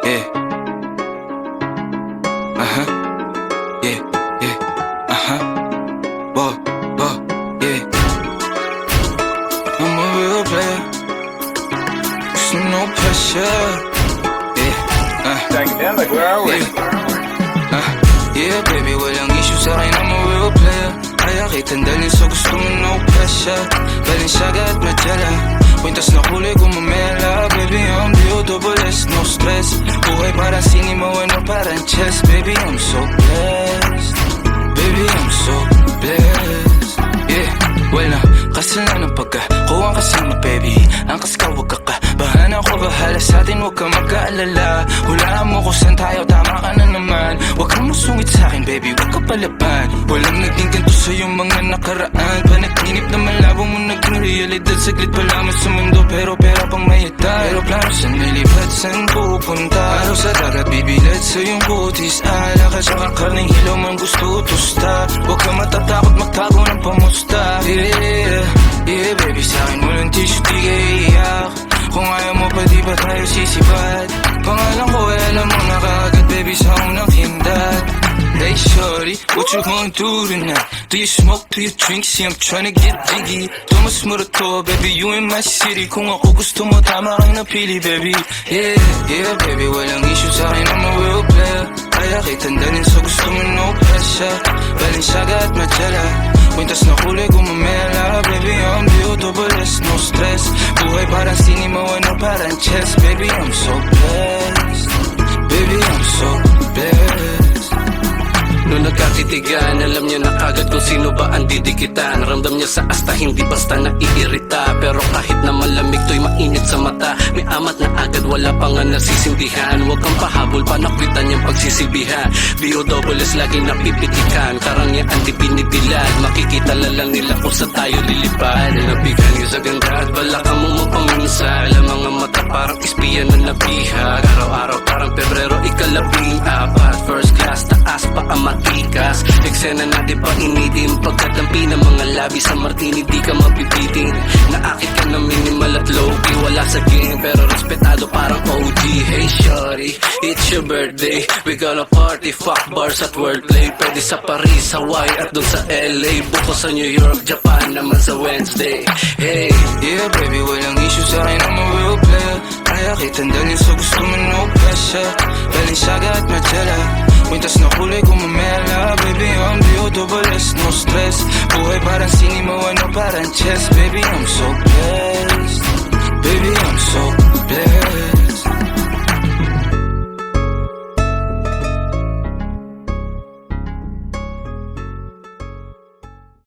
yeah. Yeah, yeah, whoa, whoa, yeah. I'm a real player, so no pressure, yeah. Academic, where are we? Yeah, baby, walang issue sa'kin, I'm a real player. Kaya kitang dalhin sa gusto mo, no pressure. Balenciaga at Magella, kwintas na kulay gumamela. Baby, I'm D-O-double-S, no stress. Buhay parang sinimo, ano parang chess. Baby, I'm so blessed. Baby, I'm so blessed. Yeah, wala kasalanan pagka kuwang kasama, baby. Angkas ka, wag ka ka bahana ko, bahala sa'tin, wag ka mag-aalala. Hulaan mo kung saan tayo, tama ka na naman. Wag kang masungit sa'kin, baby, wag ka palaban. Walang naging ganito sa'yo mga nakaraan. Panaginip na malabo mo naging realidad. Saglit pa lamang sa mundo, pero pera pang mayatay. Pero plano saan nilipat, saan pupunta? Araw sa dagat, bibilad sa iyong butis. Alaka sa kakarning hilaw man gusto tusta. Wag ka matatakot magtago ng pamusta. Yeah, yeah, baby, sa'kin walang tissue, di ka iiyak. Kung ayaw mo pa, di ba tayo sisipat? Pangalan ko, alam mo na kaagad, baby, sa unang hindat. Hey shorty, what you gonna do tonight? Do you smoke, do you drink? See I'm tryna get jiggy. Tumas mo to, baby, you in my city. Kung ako gusto mo, tama kang napili, baby. Yeah, yeah, baby, walang issue sa'kin, I'm a real player. Kaya kitang dalhin sa gusto mo, no pressure. Balenciaga at Magella, kwintas na kulay gumamela. Baby, I'm D-O-double-S, no stress. Buhay parang sinimo, ano parang chess. Baby, I'm so blessed. Baby, I'm so blessed. Noong nagkatitigan, alam niya na kagad kung sino ba ang didikitan. Ramdam niya sa asta, hindi basta naiirita. Pero kahit na malamig to'y mainit sa mata. May amat na agad, wala pa nga nasisindihan. Huwag kang pahabol, panakwitan niyang pagsisilbihan. B-O-double-S lagi napipitikan. Karangyaan di binibilad, makikita lang nila kung saan tayo lilipad. Nabigan niyo sa ganda at balakang mo mapaminsa. Alam mga mata parang espiya na nabihag. Araw-araw parang Pebrero, ika-14. First class, taas pa ang matikas. Eksena na di pa initin. Pagkatampi ng mga labi sa martini, di ka mapipitin. Naakit ka na minimal at low-key. Wala sa game, pero respetado parang OG. Hey shorty, it's your birthday. We gonna party, fuck bars at wordplay. Pwede sa Paris, Hawaii at dun sa LA. Buko sa New York, Japan naman sa Wednesday. Hey, yeah, baby, walang issue sa'kin, I'm a real player. Kaya kitang dalhin sa gusto mo, no pressure. Balenciaga at Magella, kwintas na kulay gumamela. Baby, I'm D-O-double-S, no stress. Buhay parang sinimo, ano parang chess. Baby, I'm so blessed. Baby, I'm so blessed.